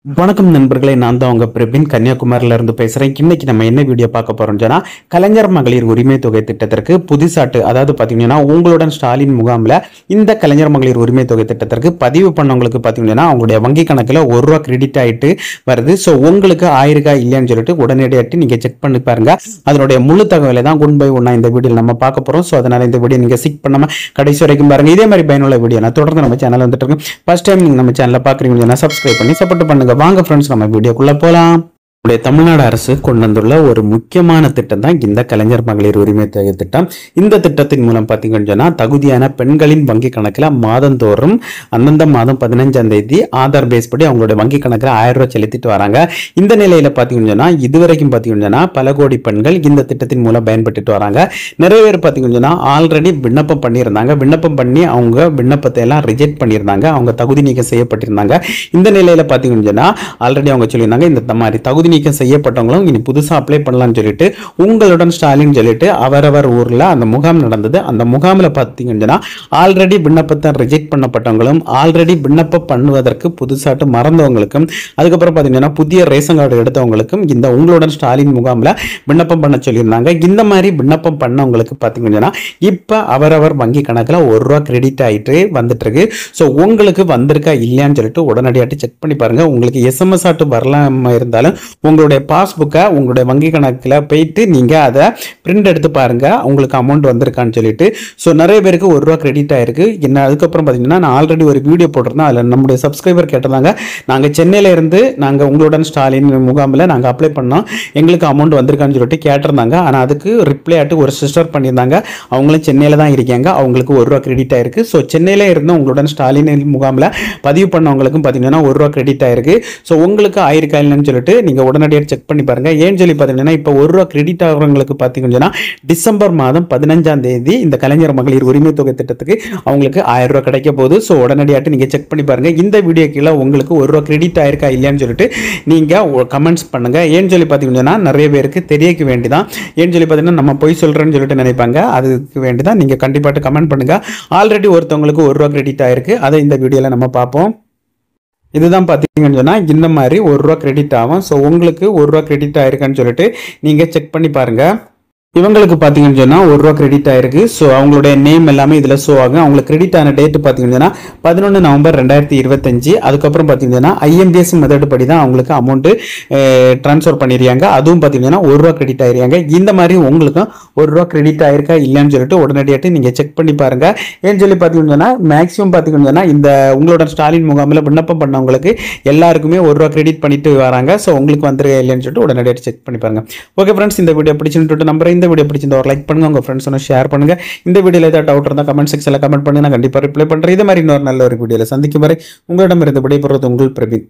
வணக்கம் நண்பர்களே, நான் தான் உங்க பிரபின் கன்னியாகுமரியில இருந்து பேசுறேன். இன்னைக்கு நம்ம என்ன வீடியோ பார்க்க போறோம்னு சொன்னா, கலைஞர் மகளிர் உரிமை தொகை திட்டத்திற்கு புதுசாட்டு, அதாவது பாத்தீங்கன்னா உங்களுடன் ஸ்டாலின் முகாம்ல இந்த கலைஞர் மகளிர் உரிமை தொகை திட்டத்திற்கு பதிவு பண்ணவங்களுக்கு பாத்தீங்கன்னா அவங்களுடைய வங்கி கணக்குல ₹1 கிரெடிட் ஆயிட்டு வருது. ஸோ உங்களுக்கு ஆயிருக்கா இல்லையான்னு சொல்லிட்டு உடனடியாட்டி நீங்க செக் பண்ணி பாருங்க. அதனுடைய முழு தகவலை தான் ஒன் பை ஒன்னா இந்த வீடியோல நம்ம பார்க்க போறோம். ஸோ அதனால இந்த வீடியோ நீங்க சிக் பண்ணாம கடைசி வரைக்கும் பாருங்க. இதே மாதிரி பயனுள்ள வீடியோ நான் தொடர்ந்து நம்ம சேனல் வந்துட்டு இருக்கு. ஃபர்ஸ்ட் டைம் நீங்க நம்ம சேனலை பாக்குறீங்கன்னா சப்ஸ்கிரைப் பண்ணி சப்போர்ட் பண்ணுங்க. வாங்க ஃப்ரெண்ட்ஸ், நம்ம வீடியோக்குள்ள போலாம். தமிழ்நாடு அரசு கொண்டு வந்துள்ள ஒரு முக்கியமான திட்டம் தான் இந்த கலைஞர் மகளிர் உரிமை தொகை திட்டம். இந்த திட்டத்தின் மூலம் பார்த்தீங்கன்னு சொன்னா தகுதியான பெண்களின் வங்கி கணக்கில் மாதந்தோறும் அந்தந்த மாதம் 15ஆம் தேதி ஆதார் பேஸ் படி அவங்களுடைய வங்கி கணக்கில் ₹1000 செலுத்திட்டு வராங்க. இந்த நிலையில பார்த்தீங்கன்னு சொன்னா இதுவரைக்கும் பார்த்தீங்கன்னு சொன்னா பல கோடி பெண்கள் இந்த திட்டத்தின் மூலம் பயன்பட்டு வராங்க. நிறைய பேர் பார்த்தீங்கன்னு சொன்னா ஆல்ரெடி விண்ணப்பம் பண்ணியிருந்தாங்க. விண்ணப்பம் பண்ணி அவங்க விண்ணப்பத்தை எல்லாம் ரிஜெக்ட் பண்ணியிருந்தாங்க. அவங்க தகுதி நீக்கம் செய்யப்பட்டிருந்தாங்க. இந்த நிலையில பார்த்தீங்கன்னு சொன்னா ஆல்ரெடி அவங்க சொல்லியிருந்தாங்க இந்த மாதிரி தகுதி நீக்கம் செய்யப்பட்டவங்களும் இனி புதுசா அப்ளை பண்ணலாம்னு சொல்லிட்டு உங்களுடன் ஸ்டாலின் சொல்லிட்டு அவரவர் ஊர்ல அந்த முகாம் நடந்தது. அந்த முகாமில் பார்த்தீங்கன்னா ஆல்ரெடி விண்ணப்பத்தை ரிஜெக்ட் பண்ணப்பட்டவங்களும் ஆல்ரெடி விண்ணப்பம் பண்ணுவதற்கு புதுசாட்டு மறந்தவங்களுக்கும் அதுக்கப்புறம் பார்த்தீங்கன்னா புதிய ரேஷன் கார்டு எடுத்தவங்களுக்கும் இந்த உங்களுடன் ஸ்டாலின் முகாமில் விண்ணப்பம் பண்ண சொல்லியிருந்தாங்க. இந்த மாதிரி விண்ணப்பம் பண்ணவங்களுக்கு பார்த்தீங்கன்னா இப்போ அவரவர் வங்கி கணக்கில் ₹1 கிரெடிட் ஆயிட்டு வந்துட்டு இருக்கு. ஸோ உங்களுக்கு வந்திருக்கா இல்லையான்னு சொல்லிட்டு உடனடியாட்டி செக் பண்ணி பாருங்க. உங்களுக்கு எஸ்எம்எஸ் ஆட்டு வரலாம இருந்தாலும் உங்களுடைய பாஸ்புக்கை உங்களுடைய வங்கி கணக்கில் போயிட்டு நீங்கள் அதை பிரிண்ட் எடுத்து பாருங்க உங்களுக்கு அமௌண்ட் வந்திருக்கான்னு சொல்லிட்டு. ஸோ நிறைய பேருக்கு ₹1 கிரெடிட் ஆயிருக்கு. என்ன அதுக்கப்புறம் பார்த்தீங்கன்னா நான் ஆல்ரெடி ஒரு வீடியோ போட்டிருந்தேன். அதில் நம்முடைய சப்ஸ்கிரைபர் கேட்டிருந்தாங்க, நாங்கள் சென்னையில இருந்து நாங்கள் உங்களுடன் ஸ்டாலின் முகாமில் நாங்கள் அப்ளை பண்ணோம், எங்களுக்கு அமௌண்ட் வந்திருக்கான்னு சொல்லிட்டு கேட்டிருந்தாங்க. ஆனால் அதுக்கு ரிப்ளை ஆட்டு ஒரு சிஸ்டர் பண்ணியிருந்தாங்க. அவங்களும் சென்னையில் தான் இருக்காங்க. அவங்களுக்கு ₹1 கிரெடிட் ஆயிருக்கு. ஸோ சென்னையில் இருந்து உங்களுடன் ஸ்டாலின் முகாமில் பதிவு பண்ணவங்களுக்கும் பார்த்தீங்கன்னா ₹1 கிரெடிட் ஆயிருக்கு. ஸோ உங்களுக்கு ஆயிருக்கா இல்லைன்னு சொல்லிட்டு நீங்கள் உடனடியாக செக் பண்ணி பாருங்க. ஏன்னு சொல்லி பார்த்தீங்கன்னா இப்போ ₹1 கிரெடிட் ஆகிறவங்களுக்கு பார்த்தீங்கன்னா டிசம்பர் மாதம் 15ஆம் தேதி இந்த கலைஞர் மகளிர் உரிமை தொகை திட்டத்துக்கு அவங்களுக்கு ₹1000 கிடைக்க போகுது. ஸோ உடனடியாக நீங்கள் செக் பண்ணி பாருங்க. இந்த வீடியோ கீழே உங்களுக்கு ₹1 கிரெடிட் ஆயிருக்கா இல்லையான்னு சொல்லிட்டு நீங்கள் கமெண்ட்ஸ் பண்ணுங்க. ஏன்னு சொல்லி பார்த்தீங்கன்னா நிறைய பேருக்கு தெரியக்க வேண்டிதான். ஏன்னு சொல்லி பார்த்தீங்கன்னா நம்ம போய் சொல்றேன்னு சொல்லிட்டு நினைப்பாங்க. அதுக்கு வேண்டிதான் நீங்கள் கண்டிப்பாக கமெண்ட் பண்ணுங்க. ஆல்ரெடி ஒருத்தவங்களுக்கு ₹1 கிரெடிட் ஆயிருக்கு. அதை இந்த வீடியோவில் நம்ம பார்ப்போம். இதுதான் பார்த்தீங்கன்னு சொன்னால் இந்த மாதிரி ₹1 கிரெடிட் ஆகும். ஸோ உங்களுக்கு ₹1 கிரெடிட் ஆயிருக்கான்னு சொல்லிட்டு நீங்கள் செக் பண்ணி பாருங்க. இவங்களுக்கு பார்த்தீங்கன்னு சொன்னால் ₹1 கிரெடிட் ஆயிருக்கு. ஸோ அவங்களுடைய நேம் எல்லாமே இதில் ஷோ ஆகும். அவங்களுக்கு கிரெடிட் ஆன டேட் பார்த்தீங்கன்னா 11 நவம்பர் 2025. அதுக்கப்புறம் பார்த்தீங்கன்னா ஐஎம்பிஎஸ் மெத்தட் படி தான் அவங்களுக்கு அமௌண்ட்டு ட்ரான்ஸ்ஃபர் பண்ணிடுறாங்க. அதுவும் பார்த்தீங்கன்னா ₹1 கிரெடிட் ஆயிருக்காங்க. இந்த மாதிரி உங்களுக்கும் ₹1 கிரெடிட் ஆயிருக்கா இல்லைன்னு சொல்லிட்டு உடனடியாட்டு நீங்கள் செக் பண்ணி பாருங்க. ஏன்னு சொல்லி பார்த்தீங்கன்னா மேக்ஸிமம் பார்த்தீங்கன்னா இந்த உங்களோட ஸ்டாலின் முகாமில் விண்ணப்பம் பண்ணவங்களுக்கு எல்லாருக்குமே ₹1 கிரெடிட் பண்ணிட்டு வராங்க. ஸோ உங்களுக்கு வந்துருக்கா இல்லைன்னு சொல்லிட்டு உடனடியாக செக் பண்ணி பாருங்க. ஓகே ஃப்ரெண்ட்ஸ், இந்த வீடியோ பிடிச்சிட்டு நம்புறேன். இந்த வீடியோ பிடிச்சிருந்தா ஒரு லைக் பண்ணுங்க, உங்க ஃப்ரெண்ட்ஸ் ஷேர் பண்ணுங்க. இந்த வீடியோல ஏதாவது டவுட் இருந்தால் கமெண்ட் செக்ஷன்ல கமெண்ட் பண்ணுங்க, நான் கண்டிப்பா ரிப்ளை பண்றேன். இதே மாதிரி இன்னொரு நல்ல ஒரு வீடியோல சந்திக்கும் வரை உங்களிடமிருந்து விடைபெறுவது உங்கள் பிரபின்.